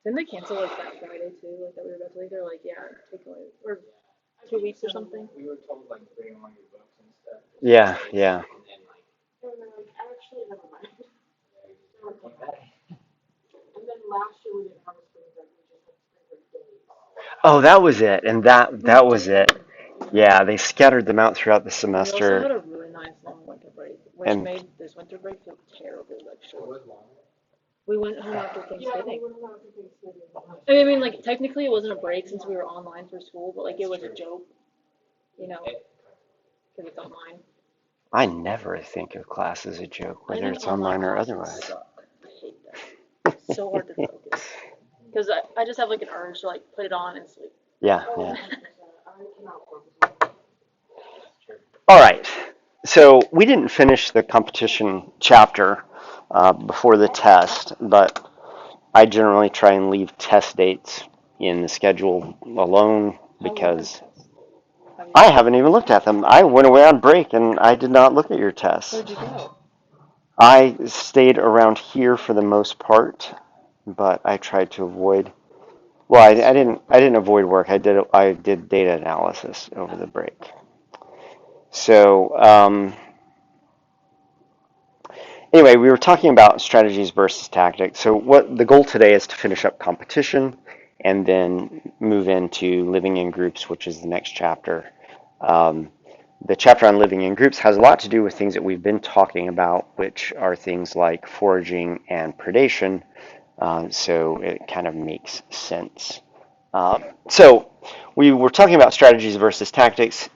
Didn't they cancel like that Friday too? Like that we were about to leave. They're like, yeah, take away or 2 weeks or something. We were told like bring along your books and stuff. Yeah, yeah. And then like. And they're like, actually, never mind. And then last year we didn't have a spring break. We just had spring break days. Oh, that was it, and that was it. Yeah, they scattered them out throughout the We also had semester, a really nice long winter break, which and made this winter break feel terrible. Like It short. was long. We went home after Yeah, we Thanksgiving. went home after Thanksgiving. I mean, like technically it wasn't a break since we were online for school, but like it was a joke, because it's online. I never think of class as a joke, I whether think it's online online or classes otherwise. suck. I hate that. It's so hard to focus. Because I just have like an urge to like put it on and sleep. Yeah, Oh, yeah. 100%. I cannot focus. All right. So we didn't finish the competition chapter before the test, but I generally try and leave test dates in the schedule alone because I haven't even looked at them. I went away on break and I did not look at your tests. Where'd you go? I stayed around here for the most part, but I tried to avoid. Well, I didn't avoid work. I did data analysis over the break. So anyway, we were talking about strategies versus tactics. So what the goal today is to finish up competition and then move into living in groups, which is the next chapter. Um, the chapter on living in groups has a lot to do with things that we've been talking about, which are things like foraging and predation. So it kind of makes sense. So we were talking about strategies versus tactics.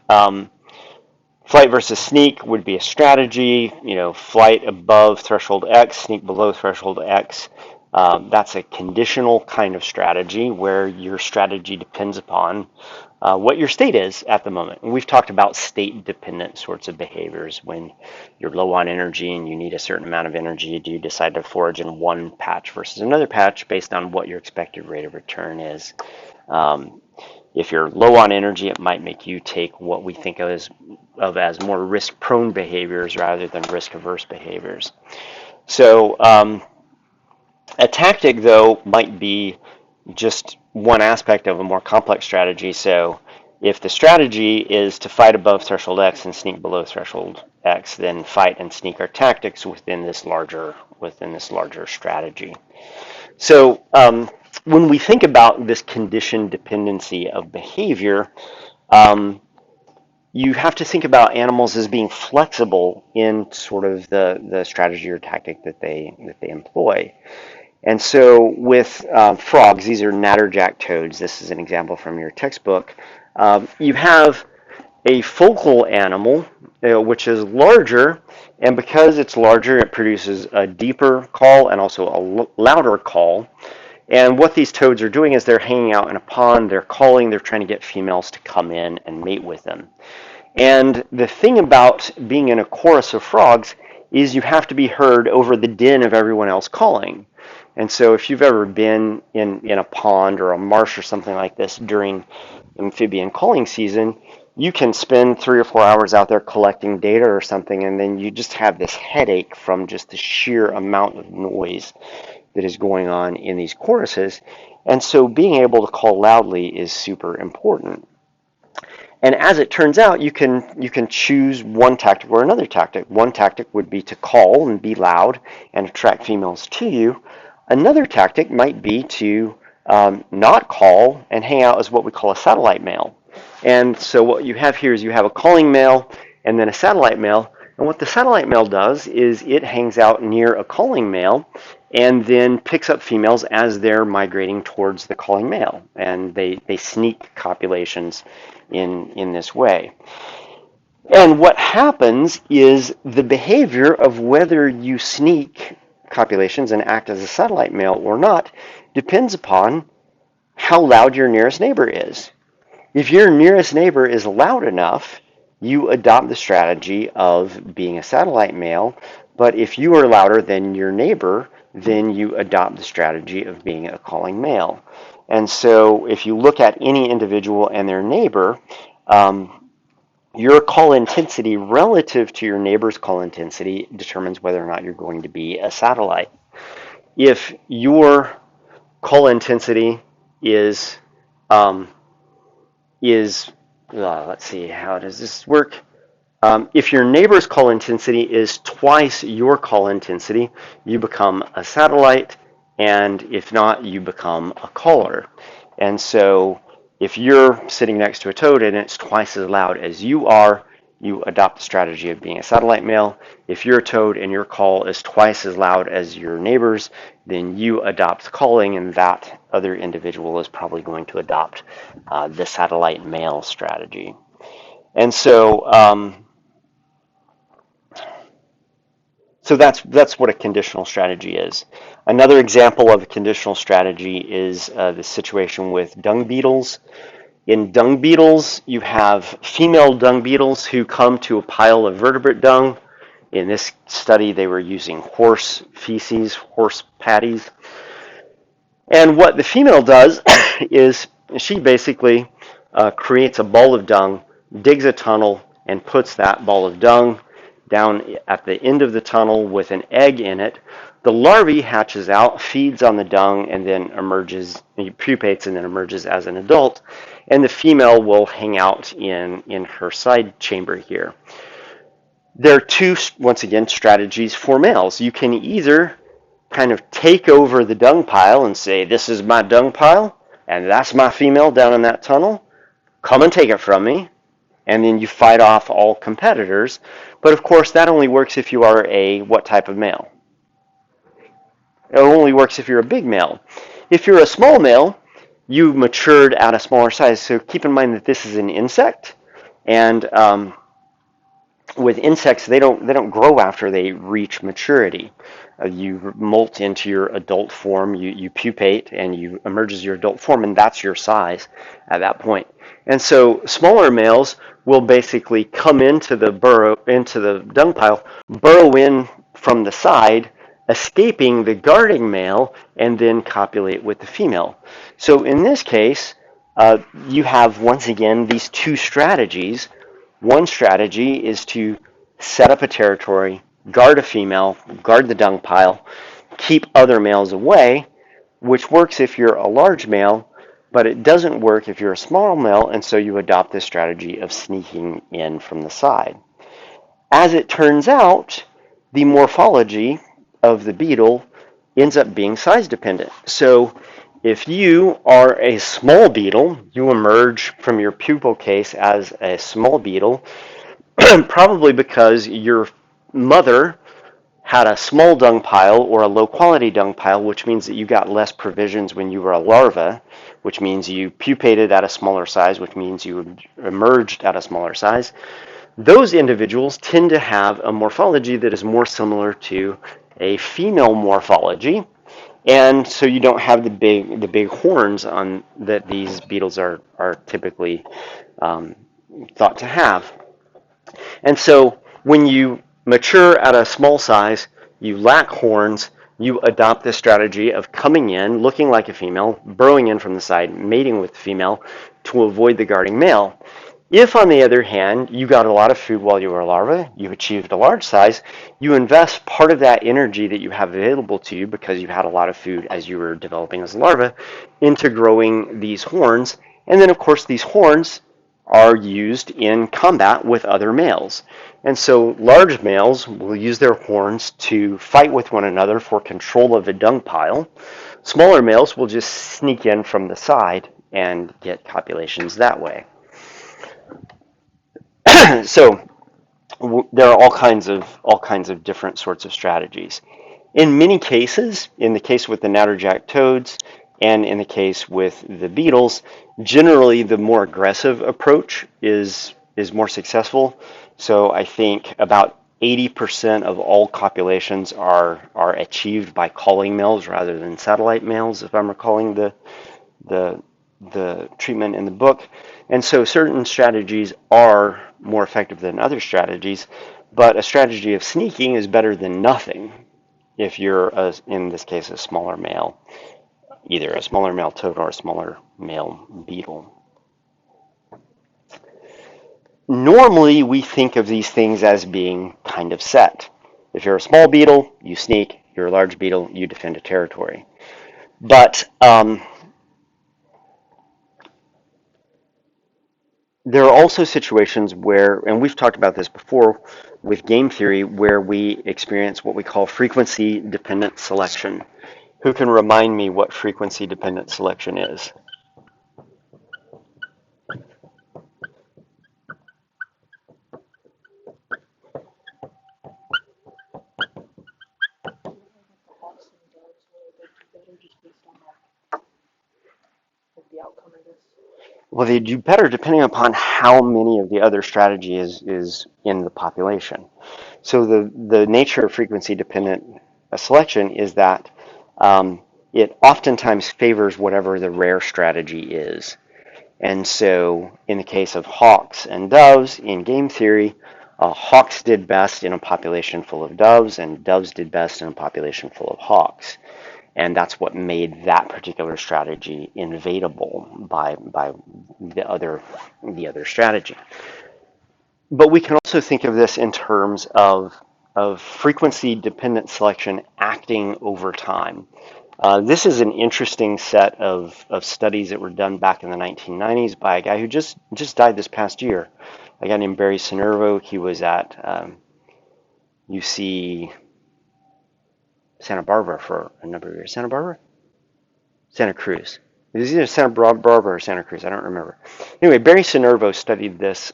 Flight versus sneak would be a strategy. Flight above threshold X, sneak below threshold X. That's a conditional kind of strategy where your strategy depends upon what your state is at the moment. And we've talked about state-dependent sorts of behaviors. When you're low on energy and you need a certain amount of energy, do you decide to forage in one patch versus another patch based on what your expected rate of return is? If you're low on energy, it might make you take what we think of as more risk-prone behaviors rather than risk-averse behaviors. So a tactic, though, might be just one aspect of a more complex strategy. So if the strategy is to fight above threshold X and sneak below threshold X, then fight and sneak are tactics within this larger strategy. So when we think about this condition dependency of behavior, you have to think about animals as being flexible in sort of the strategy or tactic that they employ. And so with frogs, these are natterjack toads. This is an example from your textbook. You have a focal animal, which is larger, and because it's larger, it produces a deeper call and also a louder call. And what these toads are doing is they're hanging out in a pond, they're calling, they're trying to get females to come in and mate with them. And the thing about being in a chorus of frogs is you have to be heard over the din of everyone else calling. And so if you've ever been in a pond or a marsh or something like this during amphibian calling season, you can spend 3 or 4 hours out there collecting data or something, and then you just have this headache from just the sheer amount of noise that is going on in these choruses. And so being able to call loudly is super important. And as it turns out, you can choose one tactic or another tactic. One tactic would be to call and be loud and attract females to you. Another tactic might be to not call and hang out as what we call a satellite male. And so what you have here is you have a calling male and then a satellite male. And what the satellite male does is it hangs out near a calling male and then picks up females as they're migrating towards the calling male. And they sneak copulations in this way. And what happens is the behavior of whether you sneak copulations and act as a satellite male or not depends upon how loud your nearest neighbor is. If your nearest neighbor is loud enough, you adopt the strategy of being a satellite male. But if you are louder than your neighbor, then you adopt the strategy of being a calling male. And so if you look at any individual and their neighbor, your call intensity relative to your neighbor's call intensity determines whether or not you're going to be a satellite. If your call intensity is let's see, how does this work? If your neighbor's call intensity is twice your call intensity, you become a satellite, and if not, you become a caller. And so if you're sitting next to a toad and it's twice as loud as you are, you adopt the strategy of being a satellite male. If you're a toad and your call is twice as loud as your neighbor's, then you adopt calling, and that other individual is probably going to adopt the satellite male strategy. And so that's what a conditional strategy is. Another example of a conditional strategy is the situation with dung beetles. In dung beetles, you have female dung beetles who come to a pile of vertebrate dung. In this study, they were using horse feces, horse patties. And what the female does is she basically creates a ball of dung, digs a tunnel, and puts that ball of dung down at the end of the tunnel with an egg in it. The larvae hatches out, feeds on the dung, and then emerges, pupates, and then emerges as an adult. And the female will hang out in her side chamber here. There are two, once again, strategies for males. You can either kind of take over the dung pile and say, this is my dung pile, and that's my female down in that tunnel. Come and take it from me. And then you fight off all competitors. But of course, that only works if you are a what type of male? It only works if you're a big male. If you're a small male, you matured at a smaller size. So keep in mind that this is an insect, and with insects, they don't grow after they reach maturity. You molt into your adult form, you pupate, and you emerge as your adult form, and that's your size at that point. And so smaller males will basically come into the dung pile, burrow in from the side, escaping the guarding male, and then copulate with the female. So in this case, you have, once again, these two strategies. One strategy is to set up a territory, guard a female, guard the dung pile, keep other males away, which works if you're a large male, but it doesn't work if you're a small male, and so you adopt this strategy of sneaking in from the side. As it turns out, the morphology of the beetle ends up being size dependent. So if you are a small beetle, you emerge from your pupal case as a small beetle, probably because your mother had a small dung pile or a low quality dung pile, which means that you got less provisions when you were a larva, which means you pupated at a smaller size, which means you emerged at a smaller size. Those individuals tend to have a morphology that is more similar to a female morphology, and so you don't have the big horns on that these beetles are typically thought to have. And so when you mature at a small size, you lack horns, you adopt this strategy of coming in, looking like a female, burrowing in from the side, mating with the female to avoid the guarding male. If, on the other hand, you got a lot of food while you were a larva, you achieved a large size, you invest part of that energy that you have available to you because you had a lot of food as you were developing as a larva into growing these horns. And then, of course, these horns are used in combat with other males. And so large males will use their horns to fight with one another for control of the dung pile. Smaller males will just sneak in from the side and get copulations that way. So there are all kinds of different sorts of strategies. In many cases, in the case with the natterjack toads and in the case with the beetles, generally the more aggressive approach is more successful. So I think about 80% of all copulations are achieved by calling males rather than satellite males, if I'm recalling the treatment in the book. And so certain strategies are more effective than other strategies, but a strategy of sneaking is better than nothing if you're, in this case, a smaller male, either a smaller male toad or a smaller male beetle. Normally, we think of these things as being kind of set. If you're a small beetle, you sneak. If you're a large beetle, you defend a territory. But there are also situations where, and we've talked about this before with game theory, where we experience what we call frequency-dependent selection. Who can remind me what frequency-dependent selection is? Hawks and doves, where they do better just based on like the outcome, I guess. Well, they do better depending upon how many of the other strategy is in the population. So the nature of frequency-dependent selection is that it oftentimes favors whatever the rare strategy is. And so in the case of hawks and doves in game theory, hawks did best in a population full of doves, and doves did best in a population full of hawks. And that's what made that particular strategy invadable by the other strategy. But we can also think of this in terms of frequency-dependent selection acting over time. This is an interesting set of studies that were done back in the 1990s by a guy who just died this past year, a guy named Barry Sinervo. He was at UC Santa Barbara for a number of years. Santa Barbara? Santa Cruz. It was either Santa Barbara or Santa Cruz. I don't remember. Anyway, Barry Sinervo studied this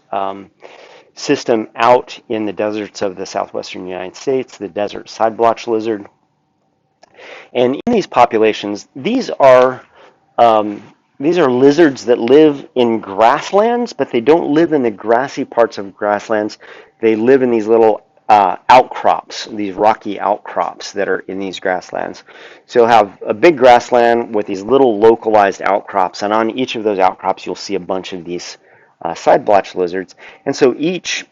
system out in the deserts of the southwestern United States, the desert side blotch lizard. And in these populations, these are lizards that live in grasslands, but they don't live in the grassy parts of grasslands. They live in these little outcrops, these rocky outcrops that are in these grasslands. So you'll have a big grassland with these little localized outcrops, and on each of those outcrops you'll see a bunch of these side blotch lizards. And so each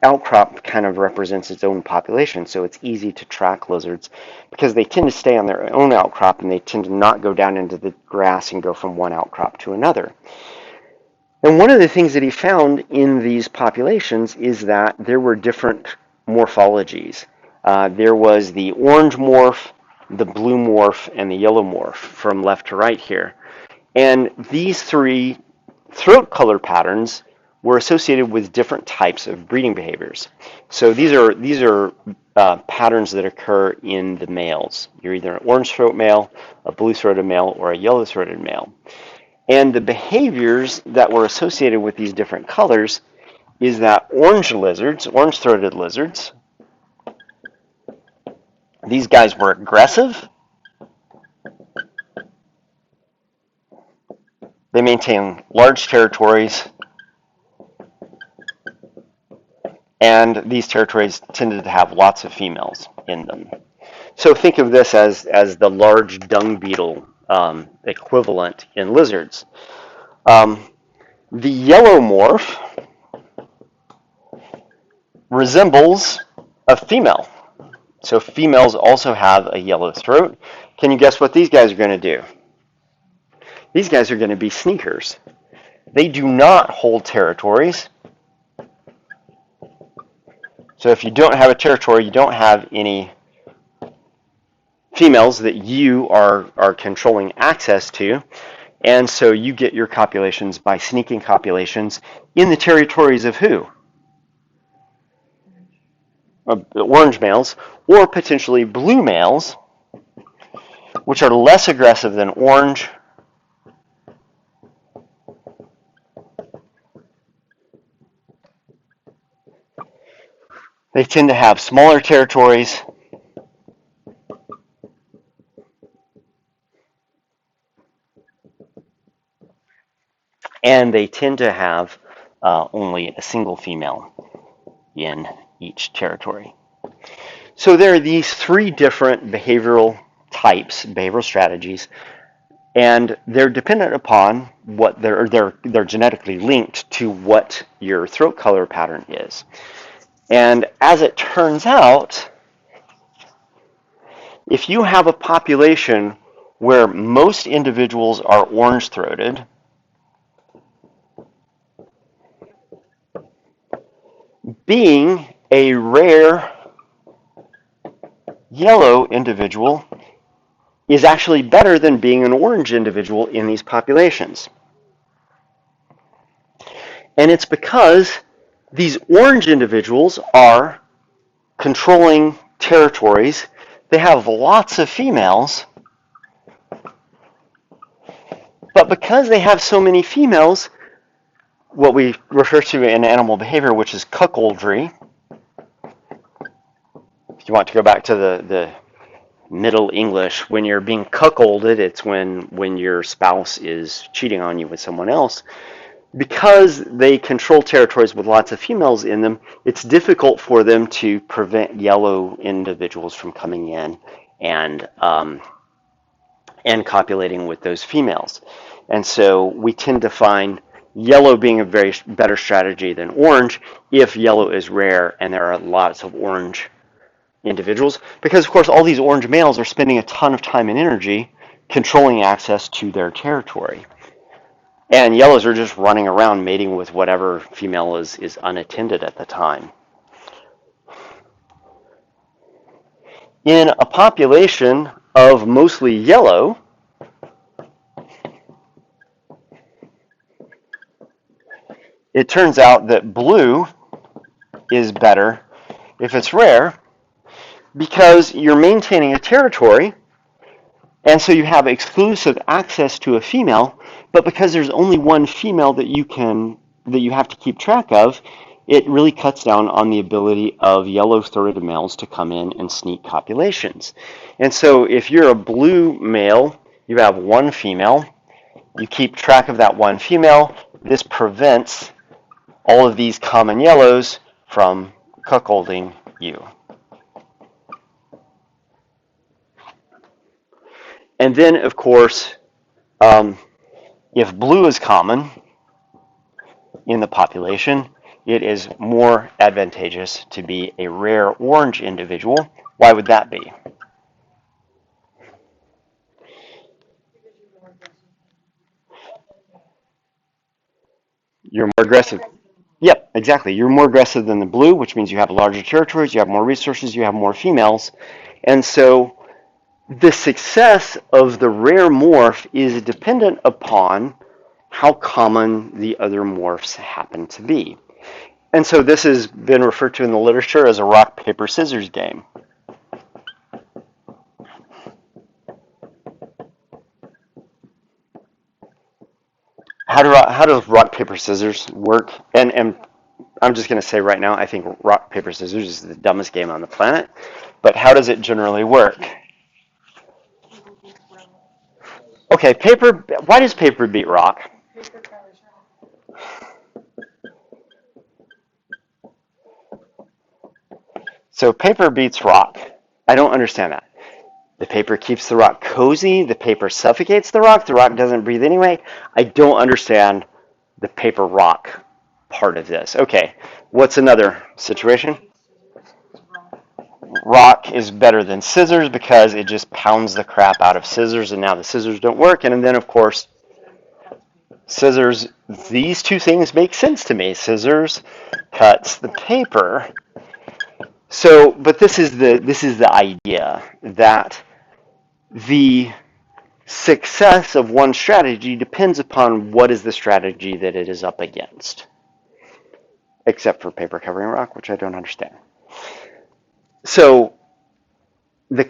outcrop kind of represents its own population, so it's easy to track lizards because they tend to stay on their own outcrop and they tend to not go down into the grass and go from one outcrop to another. And one of the things that he found in these populations is that there were different morphologies. There was the orange morph, the blue morph, and the yellow morph from left to right here. And these three throat color patterns were associated with different types of breeding behaviors. So these are patterns that occur in the males. You're either an orange-throat male, a blue-throated male, or a yellow-throated male. And the behaviors that were associated with these different colors is that orange-throated lizards, these guys were aggressive. They maintain large territories, and these territories tended to have lots of females in them. So think of this as the large dung beetle equivalent in lizards. The yellow morph resembles a female. So females also have a yellow throat. Can you guess what these guys are going to do? These guys are going to be sneakers. They do not hold territories. So if you don't have a territory, you don't have any females that you are controlling access to. And so you get your copulations by sneaking copulations in the territories of who? Orange males, or potentially blue males, which are less aggressive than orange. They tend to have smaller territories. And they tend to have only a single female in each territory. So there are these three different behavioral types, behavioral strategies, and they're dependent upon what they're genetically linked to what your throat color pattern is. And as it turns out, if you have a population where most individuals are orange-throated, being a rare yellow individual is actually better than being an orange individual in these populations. And it's because these orange individuals are controlling territories. They have lots of females, but because they have so many females, what we refer to in animal behavior, which is cuckoldry. If you want to go back to the Middle English, when you're being cuckolded, it's when your spouse is cheating on you with someone else. Because they control territories with lots of females in them, it's difficult for them to prevent yellow individuals from coming in and copulating with those females. And so we tend to find yellow being a very better strategy than orange if yellow is rare and there are lots of orange individuals, because of course all these orange males are spending a ton of time and energy controlling access to their territory. And yellows are just running around mating with whatever female is unattended at the time. In a population of mostly yellow, it turns out that blue is better if it's rare, because you're maintaining a territory, and so you have exclusive access to a female, but because there's only one female that you have to keep track of, it really cuts down on the ability of yellow-throated males to come in and sneak copulations. And so if you're a blue male, you have one female, you keep track of that one female. This prevents all of these common yellows from cuckolding you. And then, of course, if blue is common in the population, it is more advantageous to be a rare orange individual. Why would that be? You're more aggressive. Yep, exactly. You're more aggressive than the blue, which means you have larger territories, you have more resources, you have more females. And so the success of the rare morph is dependent upon how common the other morphs happen to be. And so this has been referred to in the literature as a rock, paper, scissors game. How does rock, paper, scissors work? And I'm just going to say right now, I think rock, paper, scissors is the dumbest game on the planet. But how does it generally work? Okay, paper. Why does paper beat rock? So paper beats rock. I don't understand that. The paper keeps the rock cozy. The paper suffocates the rock. The rock doesn't breathe anyway. I don't understand the paper rock part of this. Okay, what's another situation? Rock is better than scissors because it just pounds the crap out of scissors, and now the scissors don't work. And then, of course, scissors, these two things make sense to me. Scissors cuts the paper. So, but this is the idea that the success of one strategy depends upon what is the strategy that it is up against. Except for paper covering rock, which I don't understand. So the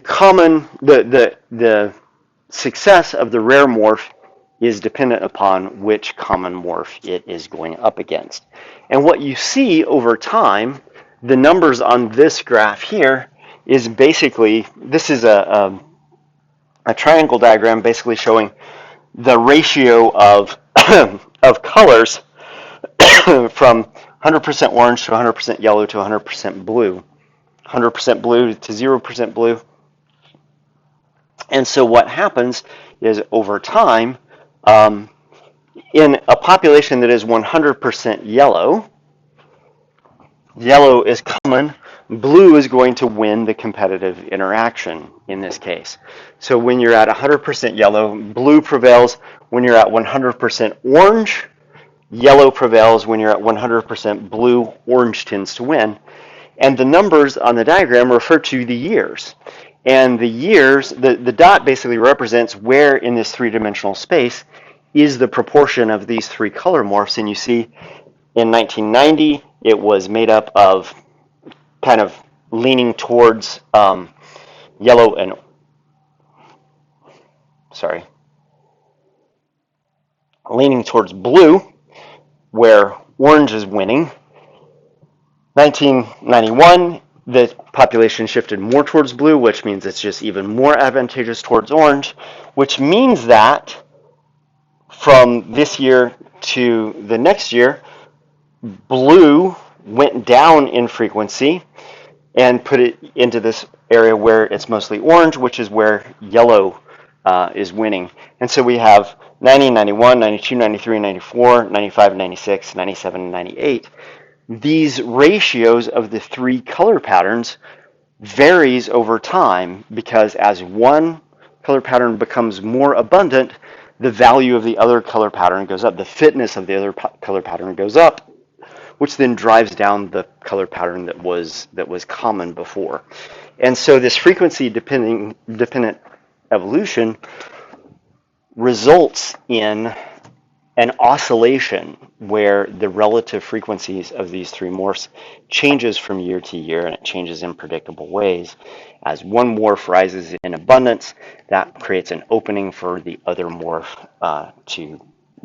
success of the rare morph is dependent upon which common morph it is going up against. And what you see over time, the numbers on this graph here is basically, this is a triangle diagram basically showing the ratio of of colors from 100% orange to 100% yellow to 100% blue. 100% blue to 0% blue. And so what happens is over time, in a population that is 100% yellow, yellow is common, blue is going to win the competitive interaction in this case. So when you're at 100% yellow, blue prevails. When you're at 100% orange, yellow prevails. When you're at 100% blue, orange tends to win. And the numbers on the diagram refer to the years. And the years, the dot basically represents where in this three-dimensional space is the proportion of these three color morphs. And you see in 1990, it was made up of kind of leaning towards yellow and, sorry, leaning towards blue, where orange is winning. 1991, the population shifted more towards blue, which means it's just even more advantageous towards orange, which means that from this year to the next year, blue went down in frequency and put it into this area where it's mostly orange, which is where yellow is winning. And so we have 90, 91, 92, 93, 94, 95, 96, 97, 98. These ratios of the three color patterns varies over time because as one color pattern becomes more abundant, the value of the other color pattern goes up. The fitness of the other color pattern goes up, which then drives down the color pattern that was common before. And so this frequency dependent evolution results in an oscillation where the relative frequencies of these three morphs changes from year to year, and it changes in predictable ways. As one morph rises in abundance, that creates an opening for the other morph to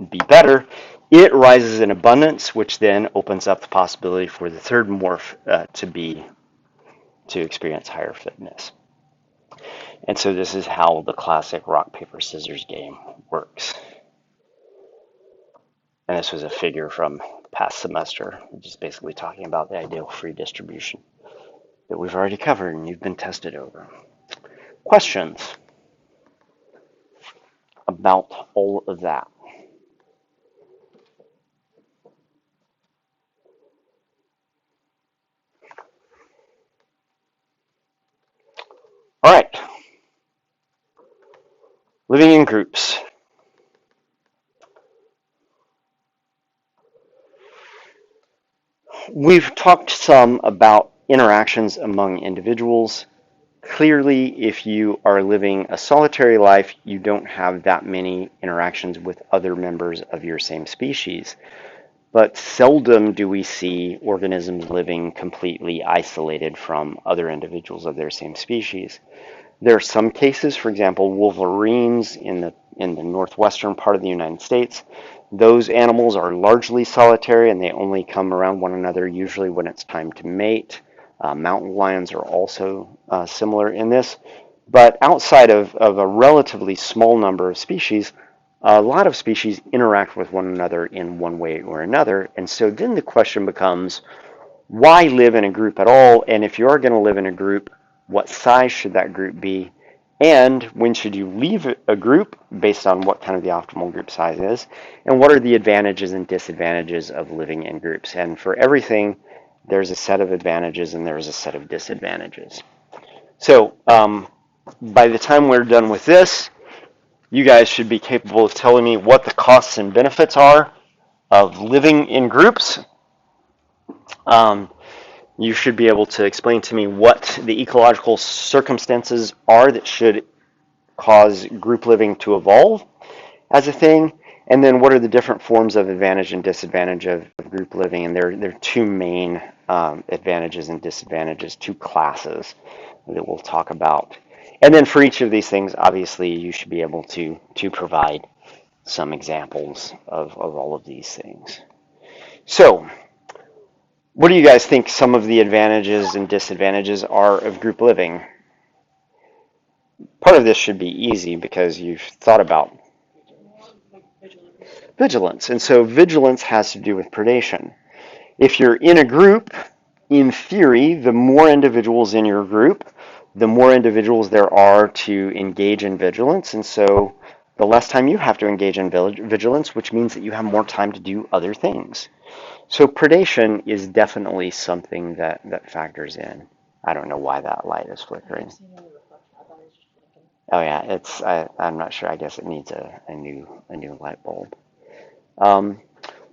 be better. It rises in abundance, which then opens up the possibility for the third morph to experience higher fitness. And so this is how the classic rock, paper, scissors game works. And this was a figure from the past semester, just basically talking about the ideal free distribution that we've already covered and you've been tested over. Questions about all of that? All right. Living in groups. We've talked some about interactions among individuals. Clearly, if you are living a solitary life, you don't have that many interactions with other members of your same species. But seldom do we see organisms living completely isolated from other individuals of their same species. There are some cases, for example, wolverines in the northwestern part of the United States. Those animals are largely solitary and they only come around one another usually when it's time to mate. Mountain lions are also similar in this. But outside of a relatively small number of species, a lot of species interact with one another in one way or another. And so then the question becomes, why live in a group at all? And if you are going to live in a group, what size should that group be? And when should you leave a group based on what kind of the optimal group size is? And what are the advantages and disadvantages of living in groups? And for everything, there's a set of advantages and there's a set of disadvantages. So by the time we're done with this, you guys should be capable of telling me what the costs and benefits are of living in groups. You should be able to explain to me what the ecological circumstances are that should cause group living to evolve as a thing, and then what are the different forms of advantage and disadvantage of group living. And there are two main advantages and disadvantages, two classes that we'll talk about. And then for each of these things, obviously, you should be able to provide some examples of all of these things. So, what do you guys think some of the advantages and disadvantages are of group living? Part of this should be easy because you've thought about vigilance. And so vigilance has to do with predation. If you're in a group, in theory, the more individuals in your group, the more individuals there are to engage in vigilance. And so the less time you have to engage in vigilance, which means that you have more time to do other things. So predation is definitely something that factors in. I don't know why that light is flickering. Oh yeah, I'm not sure. I guess it needs a new light bulb.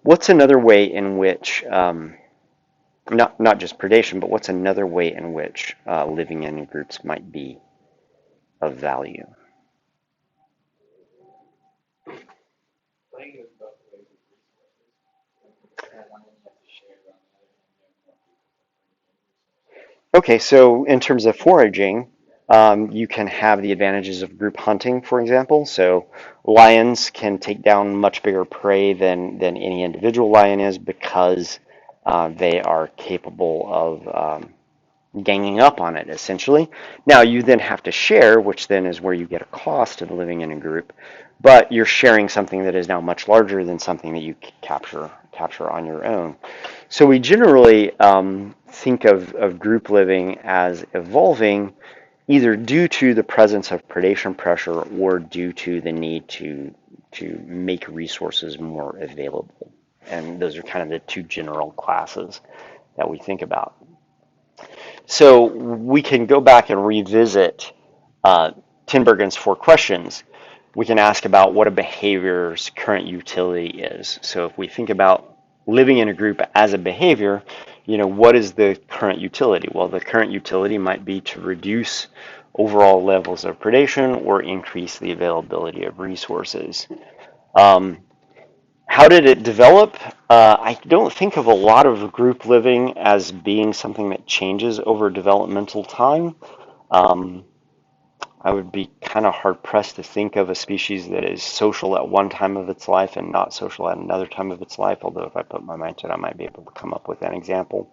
What's another way in which not just predation, but what's another way in which living in groups might be of value. Okay, so in terms of foraging, you can have the advantages of group hunting, for example. So lions can take down much bigger prey than any individual lion is because they are capable of ganging up on it, essentially. Now, you then have to share, which then is where you get a cost of living in a group, but you're sharing something that is now much larger than something that you capture on your own. So we generally think of group living as evolving either due to the presence of predation pressure or due to the need to make resources more available. And those are kind of the two general classes that we think about. So we can go back and revisit Tinbergen's 4 questions. We can ask about what a behavior's current utility is. So if we think about living in a group as a behavior, what is the current utility? Well, the current utility might be to reduce overall levels of predation or increase the availability of resources. How did it develop? I don't think of a lot of group living as being something that changes over developmental time. I would be kind of hard pressed to think of a species that is social at one time of its life and not social at another time of its life, although if I put my mind to it, I might be able to come up with an example.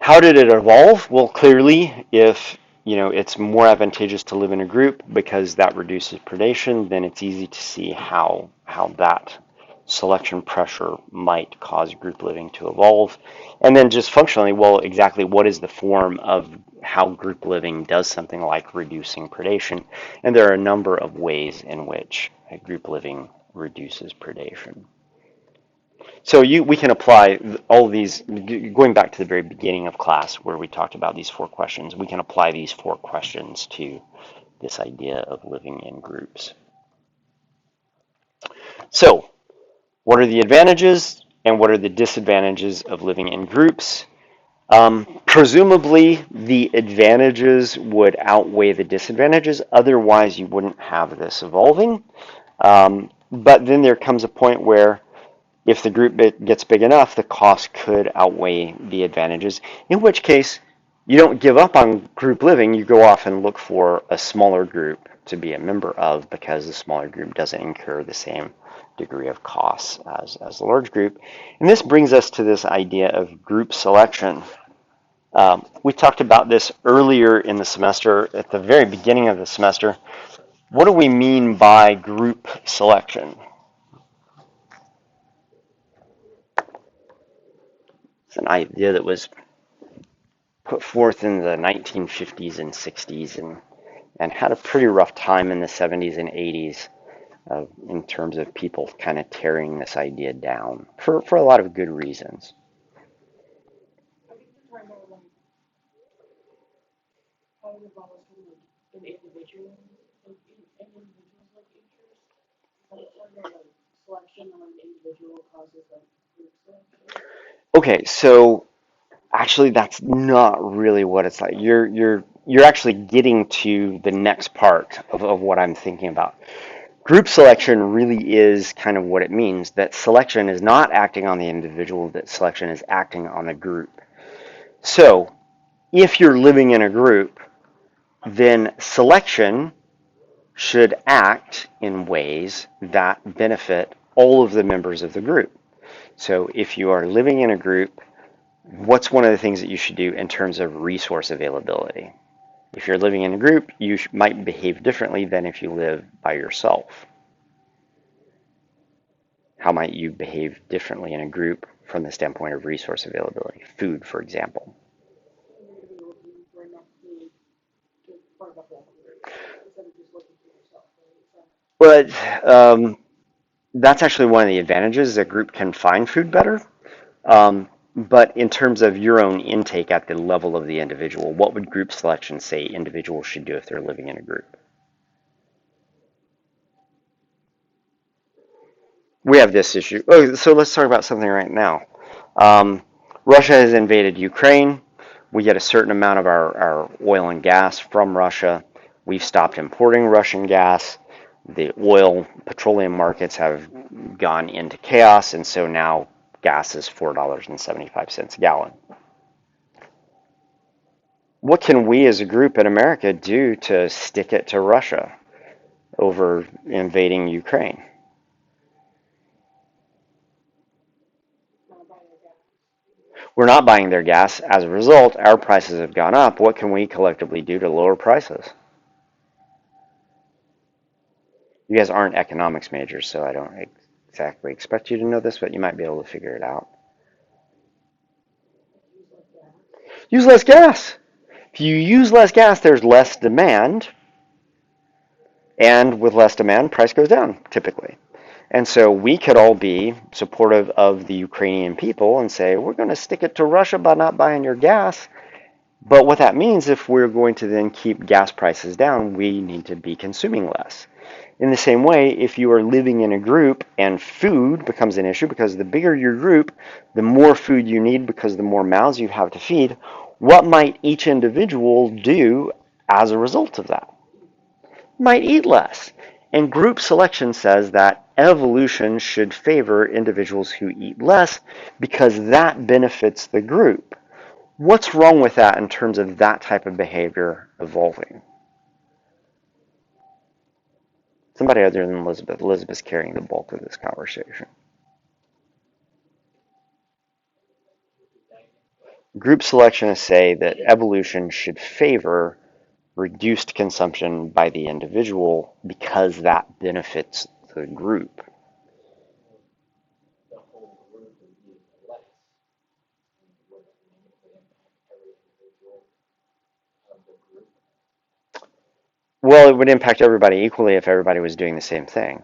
How did it evolve? Well, clearly, if it's more advantageous to live in a group because that reduces predation, then it's easy to see how that selection pressure might cause group living to evolve. And then just functionally, well, exactly what is the form of how group living does something like reducing predation? And there are a number of ways in which group living reduces predation. So we can apply all these, going back to the very beginning of class where we talked about these 4 questions, we can apply these 4 questions to this idea of living in groups. So, what are the advantages and what are the disadvantages of living in groups? Presumably, the advantages would outweigh the disadvantages, otherwise you wouldn't have this evolving. But then there comes a point where if the group gets big enough, the cost could outweigh the advantages, in which case you don't give up on group living, you go off and look for a smaller group to be a member of because the smaller group doesn't incur the same degree of costs as the large group. And this brings us to this idea of group selection. We talked about this earlier in the semester, at the very beginning of the semester. What do we mean by group selection? It's an idea that was put forth in the 1950s and 60s and had a pretty rough time in the 70s and 80s in terms of people kind of tearing this idea down for a lot of good reasons. I think the time of how it evolves from an individual, like an individual's like interest. How it's like selection on an individual causes like group selection. Okay, so actually that's not really what it's like. You're actually getting to the next part of what I'm thinking about. Group selection really is kind of what it means, that selection is not acting on the individual, that selection is acting on a group. So if you're living in a group, then selection should act in ways that benefit all of the members of the group. So if you are living in a group, what's one of the things that you should do in terms of resource availability? If you're living in a group, you might behave differently than if you live by yourself. How might you behave differently in a group from the standpoint of resource availability? Food, for example. But that's actually one of the advantages. A group can find food better. But in terms of your own intake at the level of the individual, what would group selection say individuals should do if they're living in a group? We have this issue. Oh, so let's talk about something right now. Russia has invaded Ukraine. We get a certain amount of our oil and gas from Russia. We've stopped importing Russian gas. The petroleum markets have gone into chaos, and so now gas is $4.75 a gallon. What can we as a group in America do to stick it to Russia over invading Ukraine? We're not buying their gas. As a result, our prices have gone up. What can we collectively do to lower prices? You guys aren't economics majors, so I don't exactly expect you to know this, but you might be able to figure it out. Use less gas. If you use less gas, there's less demand, and with less demand, price goes down, typically. And so we could all be supportive of the Ukrainian people and say, we're going to stick it to Russia by not buying your gas. But what that means, if we're going to then keep gas prices down, we need to be consuming less. In the same way, if you are living in a group and food becomes an issue, because the bigger your group, the more food you need because the more mouths you have to feed, what might each individual do as a result of that? Might eat less. And group selection says that evolution should favor individuals who eat less because that benefits the group. What's wrong with that in terms of that type of behavior evolving? Somebody other than Elizabeth. Elizabeth's carrying the bulk of this conversation. Group selectionists say that evolution should favor reduced consumption by the individual because that benefits the group. Well, it would impact everybody equally if everybody was doing the same thing.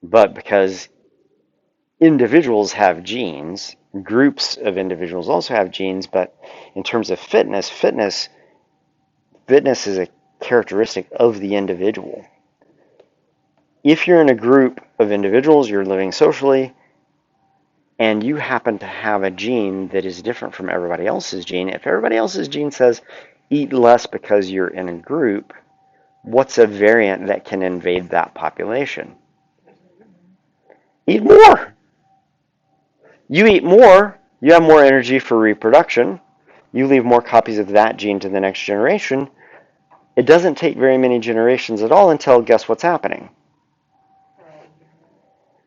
But because individuals have genes, groups of individuals also have genes, but in terms of fitness is a characteristic of the individual. If you're in a group of individuals, you're living socially, and you happen to have a gene that is different from everybody else's gene, if everybody else's gene says eat less because you're in a group, what's a variant that can invade that population? Eat more. You eat more, you have more energy for reproduction, you leave more copies of that gene to the next generation. It doesn't take very many generations at all until guess what's happening?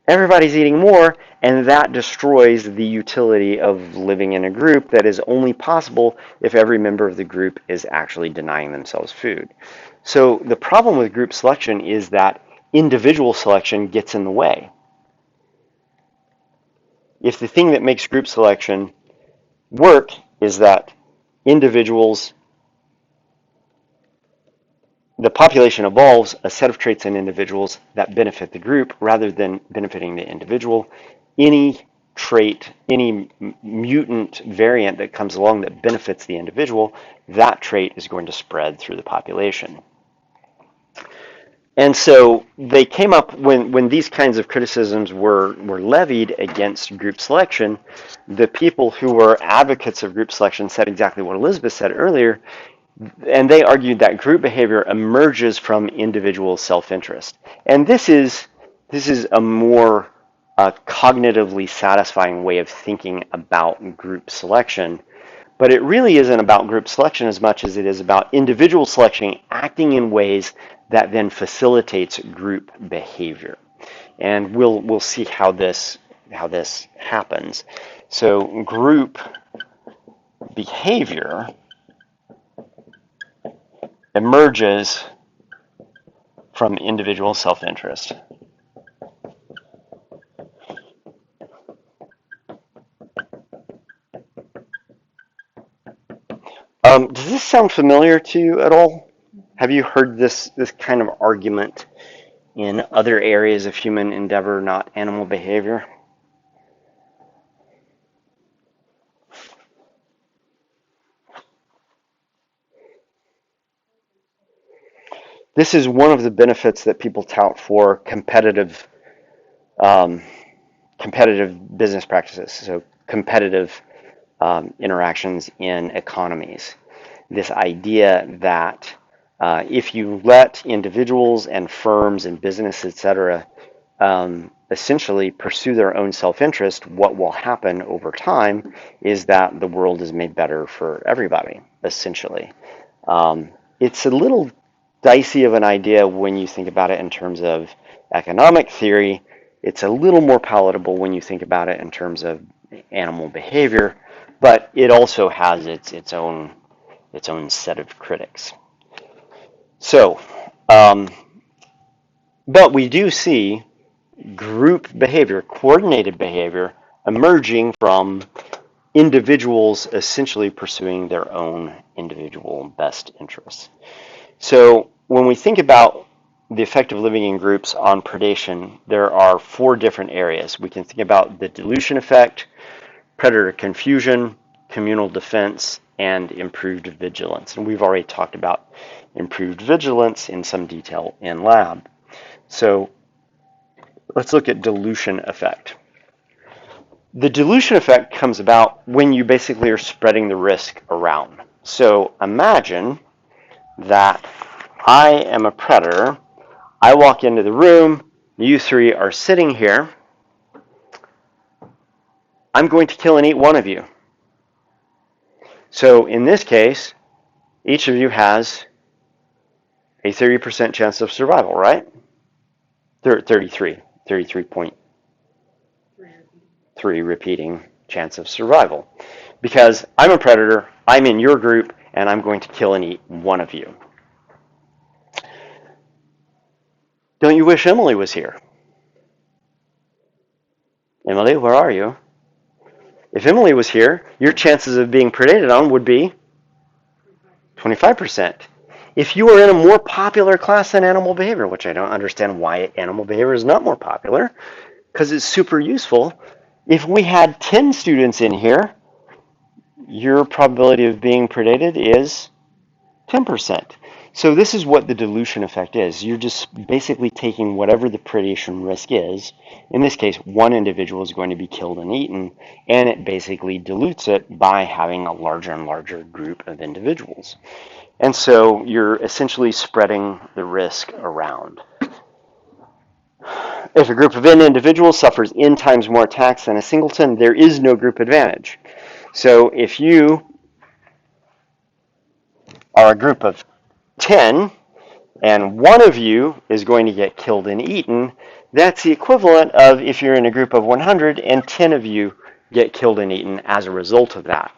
Everybody's eating more, and that destroys the utility of living in a group that is only possible if every member of the group is actually denying themselves food. So the problem with group selection is that individual selection gets in the way. If the thing that makes group selection work is that individuals, the population evolves a set of traits in individuals that benefit the group rather than benefiting the individual. Any trait, any mutant variant that comes along that benefits the individual, that trait is going to spread through the population. And so they came up, when these kinds of criticisms were levied against group selection, the people who were advocates of group selection said exactly what Elizabeth said earlier, and they argued that group behavior emerges from individual self-interest. And this is a more cognitively satisfying way of thinking about group selection. But it really isn't about group selection as much as it is about individual selection acting in ways that then facilitates group behavior. And we'll see how this happens. So group behavior emerges from individual self-interest. Does this sound familiar to you at all? Have you heard this kind of argument in other areas of human endeavor, not animal behavior? This is one of the benefits that people tout for competitive business practices, so competitive interactions in economies. this idea that if you let individuals and firms and business, etc., essentially pursue their own self-interest, what will happen over time is that the world is made better for everybody, essentially. It's a little dicey of an idea when you think about it in terms of economic theory. It's a little more palatable when you think about it in terms of animal behavior, but it also has its own set of critics. So, but we do see group behavior, coordinated behavior, emerging from individuals essentially pursuing their own individual best interests. So when we think about the effect of living in groups on predation, there are 4 different areas. We can think about the dilution effect, predator confusion, communal defense, and improved vigilance. And we've already talked about improved vigilance in some detail in lab. So let's look at dilution effect. The dilution effect comes about when you basically are spreading the risk around. So imagine that I am a predator. I walk into the room. You 3 are sitting here. I'm going to kill and eat one of you. So in this case, each of you has a 30% chance of survival, right? 33.3 repeating chance of survival. Because I'm a predator, I'm in your group, and I'm going to kill and eat one of you. Don't you wish Emily was here? Emily, where are you? If Emily was here, your chances of being predated on would be 25%. If you were in a more popular class than animal behavior, which I don't understand why animal behavior is not more popular, because it's super useful. If we had 10 students in here, your probability of being predated is 10%. So this is what the dilution effect is. You're just basically taking whatever the predation risk is. In this case, one individual is going to be killed and eaten, and it basically dilutes it by having a larger and larger group of individuals. And so you're essentially spreading the risk around. If a group of n individuals suffers n times more attacks than a singleton, there is no group advantage. So if you are a group of 10 and one of you is going to get killed and eaten, that's the equivalent of if you're in a group of 100 and 10 of you get killed and eaten as a result of that.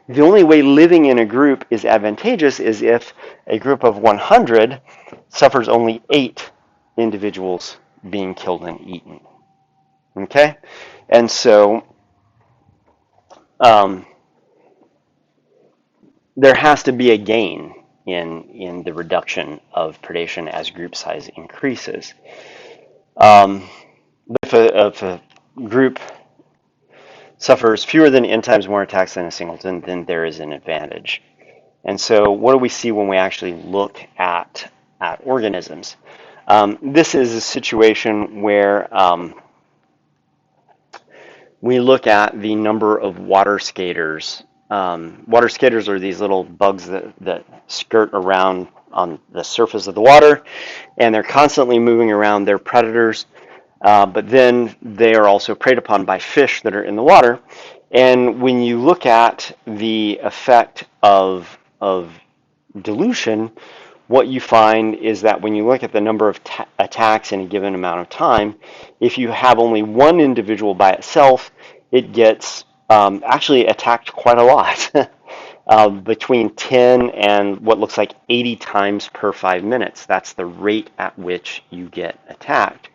The only way living in a group is advantageous is if a group of 100 suffers only 8 individuals being killed and eaten. Okay? And so there has to be a gain in the reduction of predation as group size increases. If a group suffers fewer than n times more attacks than a singleton, then there is an advantage. And so what do we see when we actually look at organisms? This is a situation where we look at the number of water skaters. Water skaters are these little bugs that skirt around on the surface of the water, and they're constantly moving around. They're predators, but then they are also preyed upon by fish that are in the water. And when you look at the effect of dilution, what you find is that when you look at the number of attacks in a given amount of time, if you have only one individual by itself, it gets actually attacked quite a lot, between 10 and what looks like 80 times per 5 minutes. That's the rate at which you get attacked.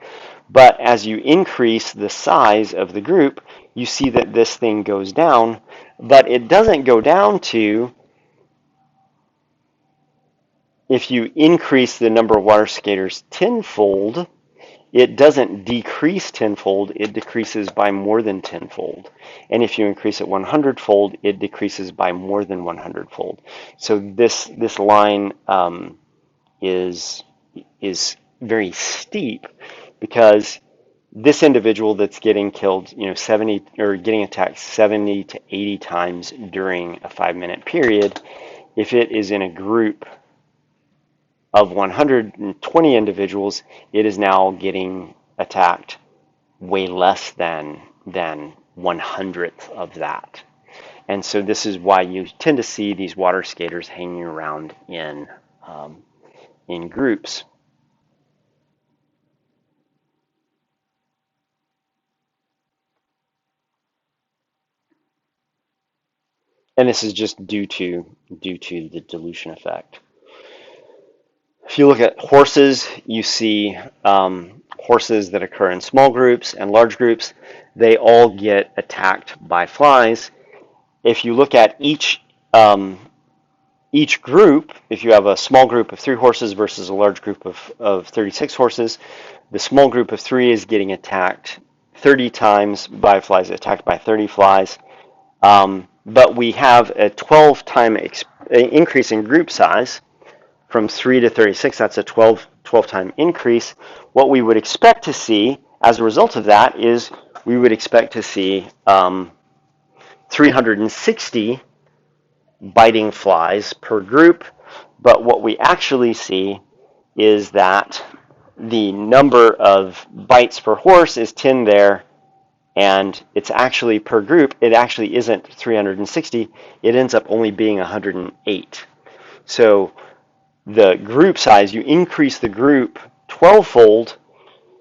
But as you increase the size of the group, you see that this thing goes down, but it doesn't go down to, if you increase the number of water skaters tenfold, it doesn't decrease tenfold, it decreases by more than tenfold. And if you increase it 100-fold, it decreases by more than 100-fold. So this line is very steep, because this individual that's getting killed, 70 or getting attacked 70 to 80 times during a 5-minute period, if it is in a group of 120 individuals, it is now getting attacked way less than 1/100th of that. And so this is why you tend to see these water skaters hanging around in groups. And this is just due to the dilution effect. If you look at horses, you see horses that occur in small groups and large groups. They all get attacked by flies. If you look at each group, if you have a small group of 3 horses versus a large group of 36 horses, the small group of 3 is getting attacked 30 times by flies, attacked by 30 flies. But we have a 12-time increase in group size from 3 to 36. That's a 12-time increase. What we would expect to see as a result of that is we would expect to see 360 biting flies per group. But what we actually see is that the number of bites per horse is 10 there, and it's actually per group, it actually isn't 360, it ends up only being 108. So the group size, you increase the group 12-fold,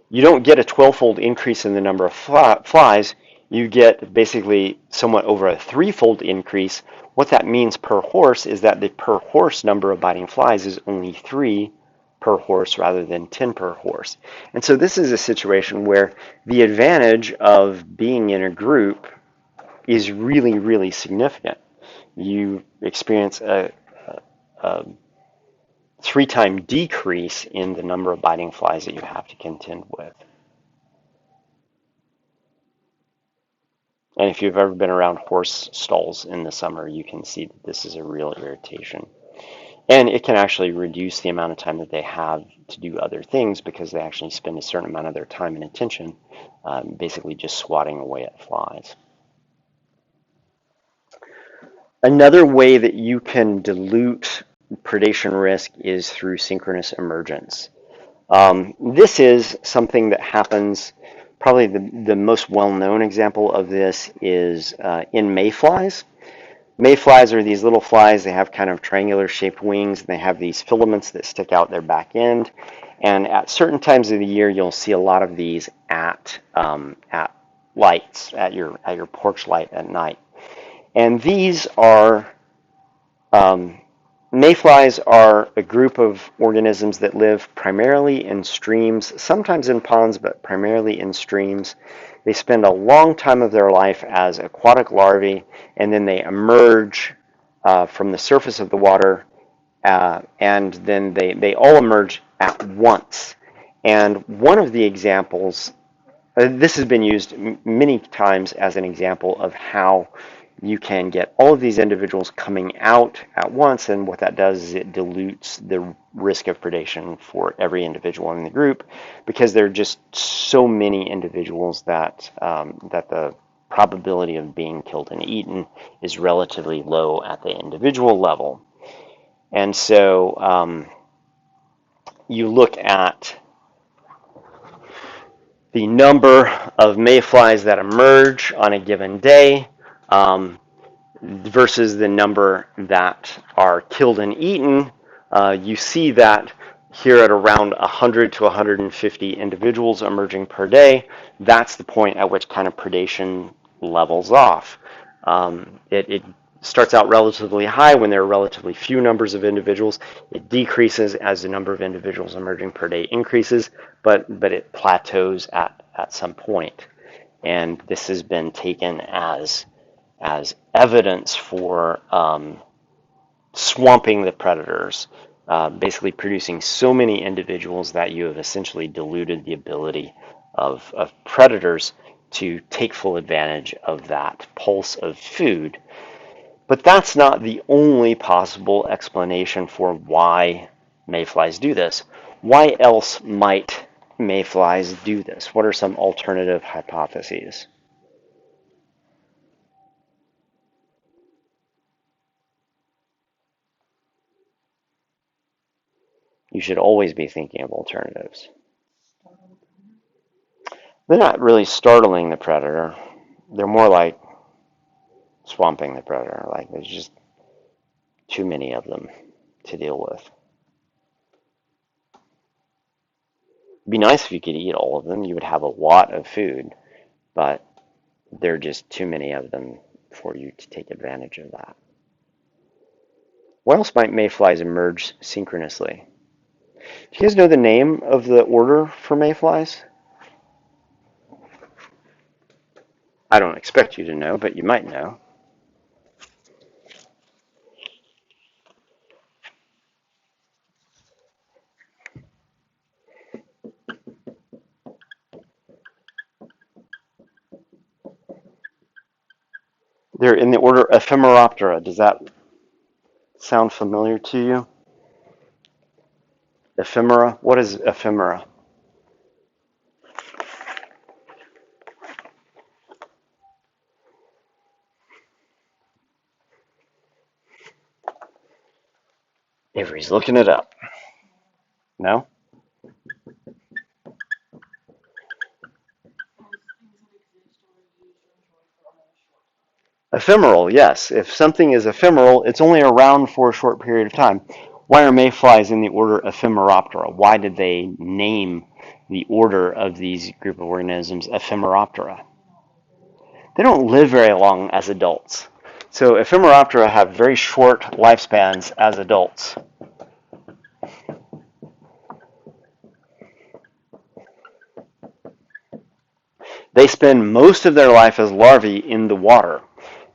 you don't get a 12-fold increase in the number of flies, you get basically somewhat over a 3-fold increase. What that means per horse is that the per horse number of biting flies is only 3 per horse rather than 10 per horse. And so this is a situation where the advantage of being in a group is really, really significant. You experience a 3-time decrease in the number of biting flies that you have to contend with. And if you've ever been around horse stalls in the summer, you can see that this is a real irritation. And it can actually reduce the amount of time that they have to do other things because they actually spend a certain amount of their time and attention basically just swatting away at flies. Another way that you can dilute predation risk is through synchronous emergence. This is something that happens, probably the most well-known example of this is in mayflies. Mayflies are these little flies. They have kind of triangular shaped wings, and they have these filaments that stick out their back end. And at certain times of the year, you'll see a lot of these at lights, at your porch light at night. And these are mayflies are a group of organisms that live primarily in streams, sometimes in ponds, but primarily in streams. They spend a long time of their life as aquatic larvae, and then they emerge from the surface of the water, and then they all emerge at once. And one of the examples, this has been used many times as an example of how you can get all of these individuals coming out at once, and what that does is it dilutes the risk of predation for every individual in the group, because there are just so many individuals that the probability of being killed and eaten is relatively low at the individual level. And so you look at the number of mayflies that emerge on a given day versus the number that are killed and eaten. You see that here at around 100 to 150 individuals emerging per day. That's the point at which kind of predation levels off. It starts out relatively high when there are relatively few numbers of individuals. It decreases as the number of individuals emerging per day increases, but it plateaus at some point. And this has been taken as evidence for swamping the predators, basically producing so many individuals that you have essentially diluted the ability of predators to take full advantage of that pulse of food. But that's not the only possible explanation for why mayflies do this. Why else might mayflies do this? What are some alternative hypotheses? You should always be thinking of alternatives. They're not really startling the predator. They're more like swamping the predator. Like there's just too many of them to deal with. It'd be nice if you could eat all of them. You would have a lot of food, but there are just too many of them for you to take advantage of that. Why else might mayflies emerge synchronously? Do you guys know the name of the order for mayflies? I don't expect you to know, but you might know. They're in the order Ephemeroptera. Does that sound familiar to you? Ephemera? What is ephemera? Avery's looking it up. No? Ephemeral, yes. If something is ephemeral, it's only around for a short period of time. Why are mayflies in the order Ephemeroptera? Why did they name the order of these group of organisms Ephemeroptera? They don't live very long as adults. So Ephemeroptera have very short lifespans as adults. They spend most of their life as larvae in the water.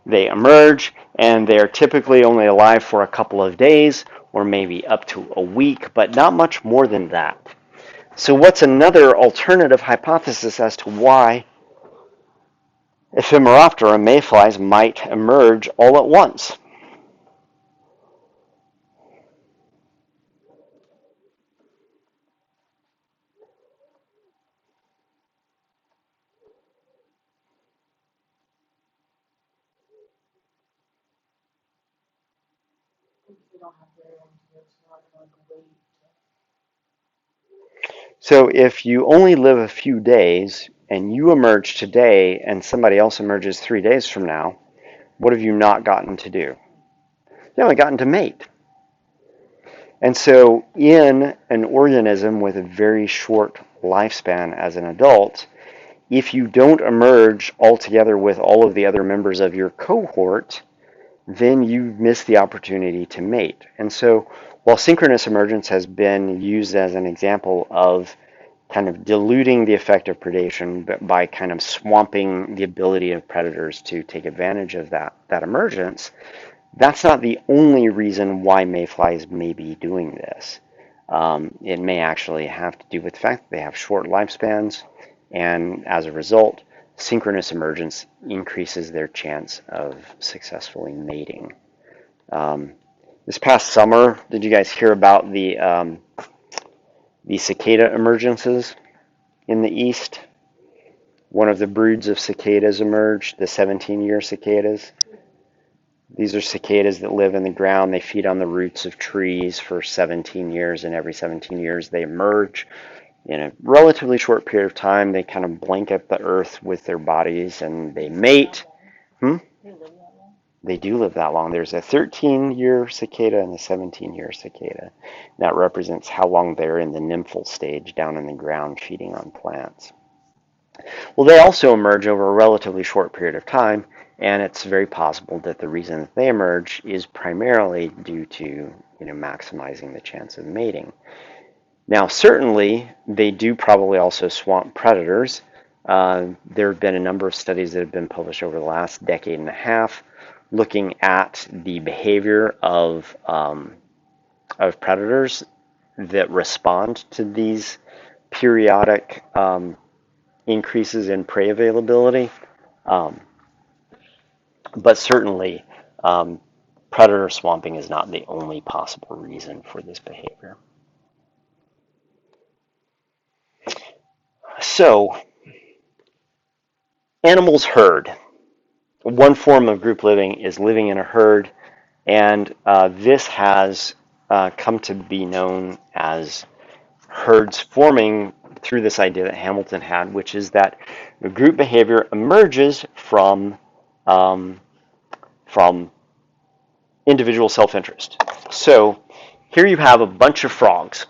They emerge, and they are typically only alive for a couple of days, or maybe up to a week, but not much more than that. So what's another alternative hypothesis as to why Ephemeroptera mayflies might emerge all at once? They don't have very long to live, so not like wait. So if you only live a few days and you emerge today and somebody else emerges 3 days from now, what have you not gotten to do? You haven't gotten to mate. And so in an organism with a very short lifespan as an adult, if you don't emerge altogether with all of the other members of your cohort, then you miss the opportunity to mate. And so while synchronous emergence has been used as an example of kind of diluting the effect of predation by kind of swamping the ability of predators to take advantage of that emergence, that's not the only reason why mayflies may be doing this. It may actually have to do with the fact that they have short lifespans, and as a result, synchronous emergence increases their chance of successfully mating. This past summer, did you guys hear about the cicada emergences in the east? One of the broods of cicadas emerged, the 17-year cicadas. These are cicadas that live in the ground. They feed on the roots of trees for 17 years, and every 17 years they emerge. In a relatively short period of time, they kind of blanket the earth with their bodies and they mate. They do live that long. There's a 13-year cicada and a 17-year cicada. That represents how long they're in the nymphal stage down in the ground feeding on plants. Well, they also emerge over a relatively short period of time, and it's very possible that the reason that they emerge is primarily due to maximizing the chance of mating. Now, certainly, they do probably also swamp predators. There have been a number of studies that have been published over the last decade and a half looking at the behavior of predators that respond to these periodic increases in prey availability. But certainly, predator swamping is not the only possible reason for this behavior. So, animals herd. One form of group living is living in a herd, and this has come to be known as herds forming through this idea that Hamilton had, which is that group behavior emerges um, from individual self-interest. So here you have a bunch of frogs,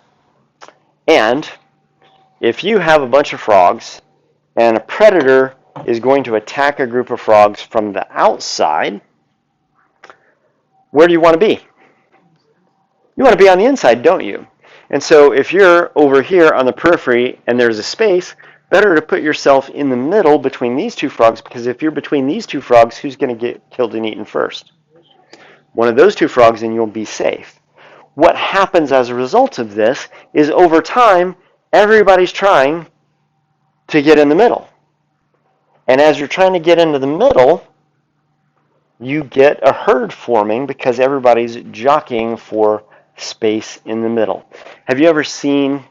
and if you have a bunch of frogs and a predator is going to attack a group of frogs from the outside, where do you want to be? You want to be on the inside, don't you? And so if you're over here on the periphery and there's a space, better to put yourself in the middle between these two frogs, because if you're between these two frogs, who's going to get killed and eaten first? One of those two frogs, and you'll be safe. What happens as a result of this is over time, everybody's trying to get in the middle. And as you're trying to get into the middle, you get a herd forming because everybody's jockeying for space in the middle. Have you ever seen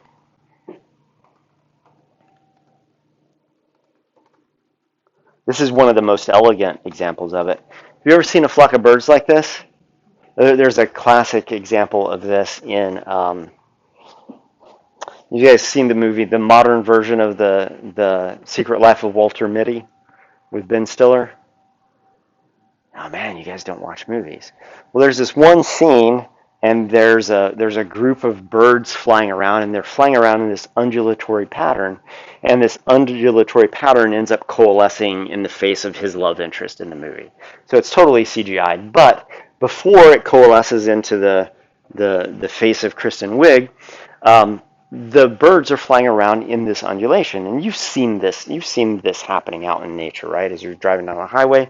this is one of the most elegant examples of it. Have you ever seen a flock of birds like this? There's a classic example of this in you guys seen the movie, the modern version of the Secret Life of Walter Mitty with Ben Stiller? Oh man, you guys don't watch movies. Well, there's this one scene, and there's a group of birds flying around, and they're flying around in this undulatory pattern, and this undulatory pattern ends up coalescing in the face of his love interest in the movie. So it's totally CGI, but before it coalesces into the face of Kristen Wiig, the birds are flying around in this undulation, and you've seen this happening out in nature, right? As you're driving down a highway,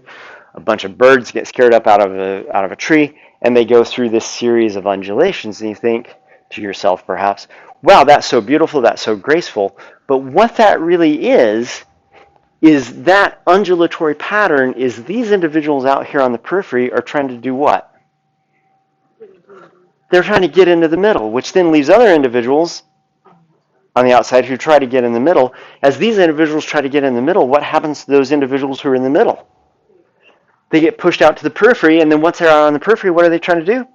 a bunch of birds get scared up out of a tree, and they go through this series of undulations, and you think to yourself, perhaps, wow, that's so beautiful, that's so graceful. But what that really is that undulatory pattern is these individuals out here on the periphery are trying to do what? They're trying to get into the middle, which then leaves other individuals on the outside who try to get in the middle. As these individuals try to get in the middle, what happens to those individuals who are in the middle? They get pushed out to the periphery, and then once they're out on the periphery, what are they trying to do?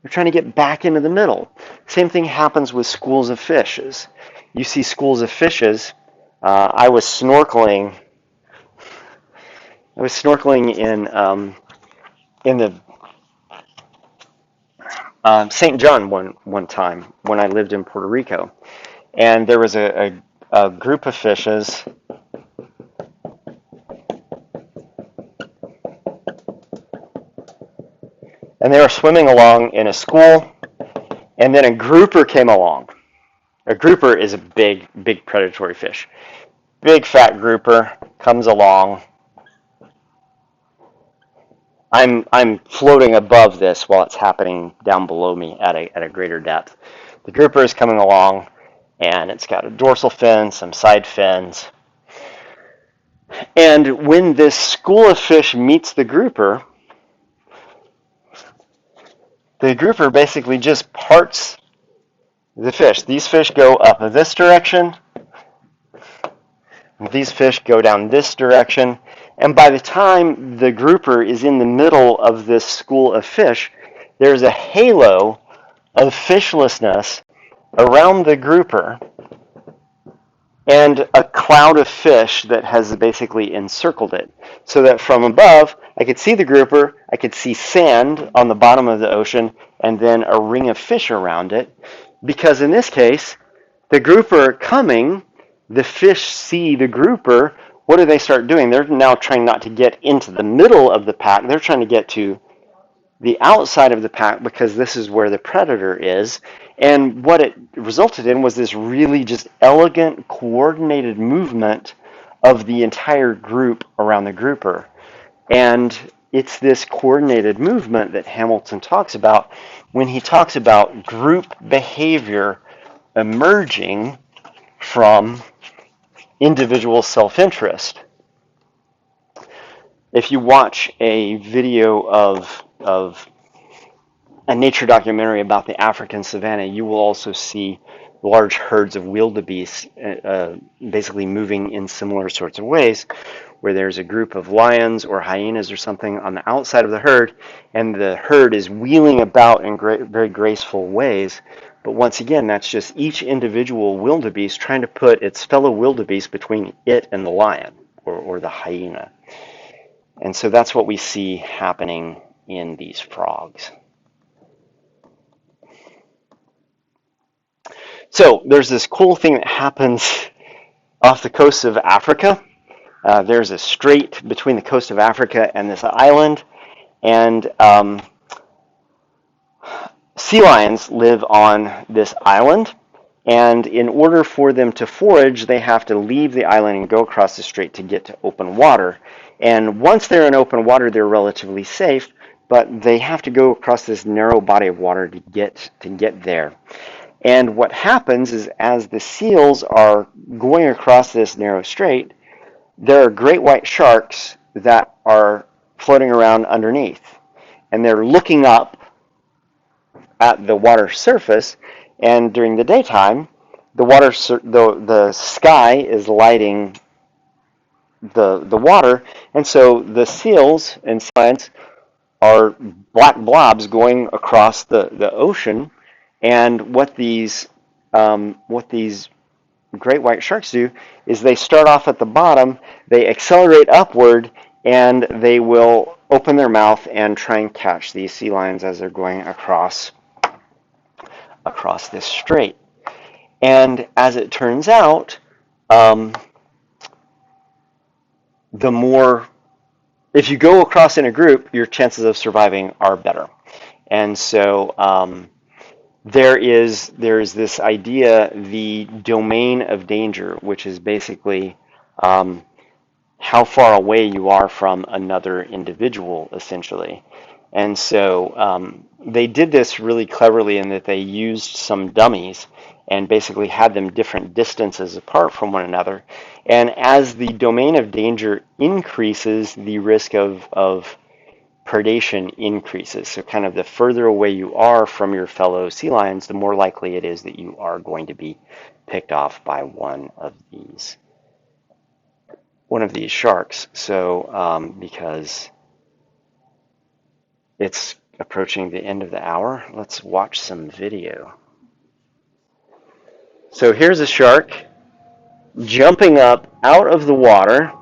They're trying to get back into the middle. Same thing happens with schools of fishes. You see schools of fishes. I was snorkeling in the St. John one time when I lived in Puerto Rico, and there was a group of fishes. And they were swimming along in a school, and then a grouper came along. A grouper is a big predatory fish. Big fat grouper comes along. I'm floating above this while it's happening down below me at a greater depth. The grouper is coming along, and it's got a dorsal fin, some side fins. And when this school of fish meets the grouper basically just parts the fish. These fish go up this direction. These fish go down this direction. And by the time the grouper is in the middle of this school of fish, there's a halo of fishlessness around the grouper and a cloud of fish that has basically encircled it. So that from above, I could see the grouper, I could see sand on the bottom of the ocean, and then a ring of fish around it. Because in this case, the grouper coming, the fish see the grouper. What do they start doing? They're now trying not to get into the middle of the pack. They're trying to get to the outside of the pack because this is where the predator is. And what it resulted in was this really just elegant, coordinated movement of the entire group around the grouper. And it's this coordinated movement that Hamilton talks about when he talks about group behavior emerging from individual self-interest. If you watch a video of a nature documentary about the African savannah, you will also see large herds of wildebeest, basically moving in similar sorts of ways, where there's a group of lions or hyenas or something on the outside of the herd, and the herd is wheeling about in very graceful ways. But once again, that's just each individual wildebeest trying to put its fellow wildebeest between it and the lion or the hyena. And so that's what we see happening in these frogs. So there's this cool thing that happens off the coast of Africa. There's a strait between the coast of Africa and this island, and sea lions live on this island. And in order for them to forage, they have to leave the island and go across the strait to get to open water. And once they're in open water, they're relatively safe, but they have to go across this narrow body of water to get there. And what happens is, as the seals are going across this narrow strait, there are great white sharks that are floating around underneath. And they're looking up at the water surface, and during the daytime, the sky is lighting the water, and so the seals and sea lions are black blobs going across the ocean. And what these great white sharks do is they start off at the bottom, they accelerate upward, and they will open their mouth and try and catch these sea lions as they're going across this strait. And as it turns out, the more, if you go across in a group, your chances of surviving are better. And so there is this idea, the domain of danger, which is basically how far away you are from another individual, essentially. And so they did this really cleverly in that they used some dummies and basically had them different distances apart from one another. And as the domain of danger increases, the risk of predation increases. So kind of the further away you are from your fellow sea lions, the more likely it is that you are going to be picked off by one of these sharks. So because it's approaching the end of the hour, let's watch some video. So here's a shark jumping up out of the water,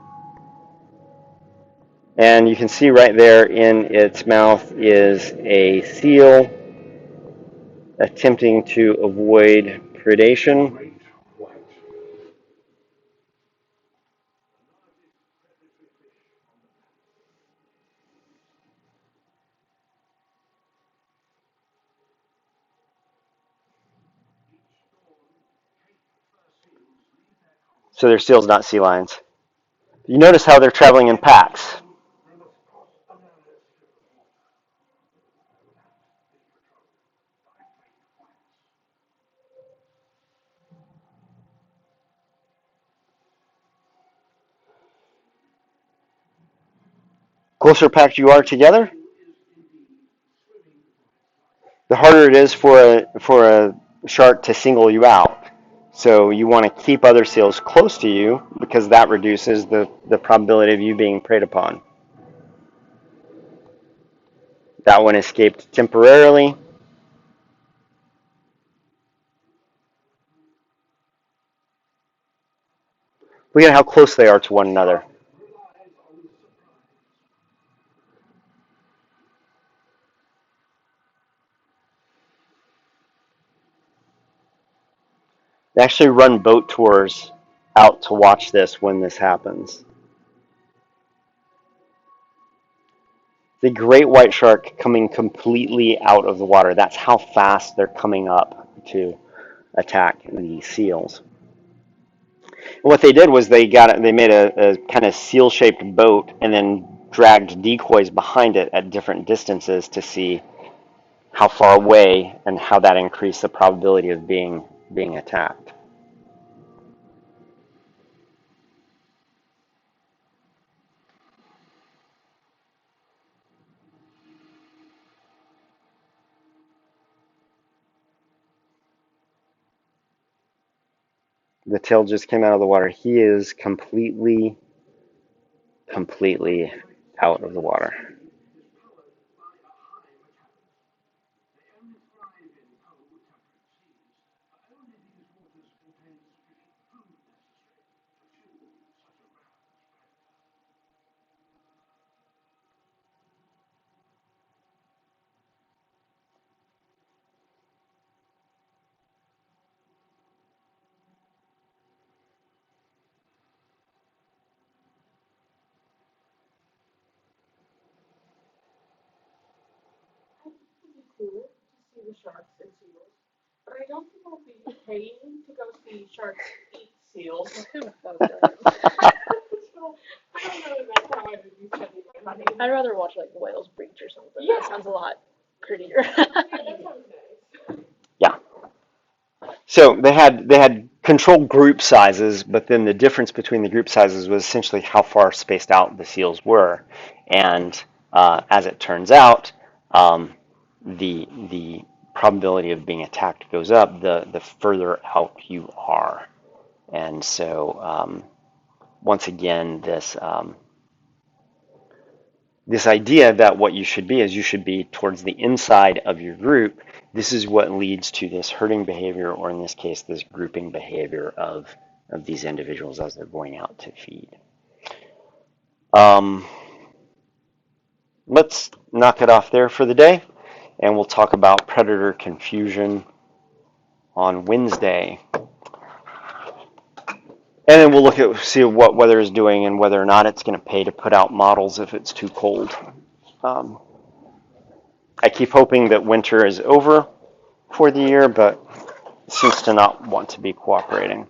and you can see right there in its mouth is a seal attempting to avoid predation. So they're seals, not sea lions. You notice how they're traveling in packs. Closer packed you are together, the harder it is for a shark to single you out. So you want to keep other seals close to you because that reduces the probability of you being preyed upon. That one escaped temporarily. Look at how close they are to one another. They actually run boat tours out to watch this when this happens. The great white shark coming completely out of the water. That's how fast they're coming up to attack the seals. And what they did was they made a kind of seal-shaped boat and then dragged decoys behind it at different distances to see how far away and how that increased the probability of being attacked. The tail just came out of the water. He is completely out of the water. I think it would be cool to see the sharks and seals, but I don't think I'll be paying to go see sharks eat seals. Who the fuck does? So, I don't know if that's how I would be spending my money. I'd rather watch like whales breach or something. Yeah. That sounds a lot prettier. Yeah, that sounds nice. Yeah. So they had controlled group sizes, but then the difference between the group sizes was essentially how far spaced out the seals were. And as it turns out, the probability of being attacked goes up the further out you are. And so once again, this idea that what you should be is you should be towards the inside of your group. This is what leads to this herding behavior, or in this case, this grouping behavior of these individuals as they're going out to feed. Let's knock it off there for the day, and we'll talk about predator confusion on Wednesday. And then we'll look at see what weather is doing and whether or not it's going to pay to put out models if it's too cold. I keep hoping that winter is over for the year, but it seems to not want to be cooperating.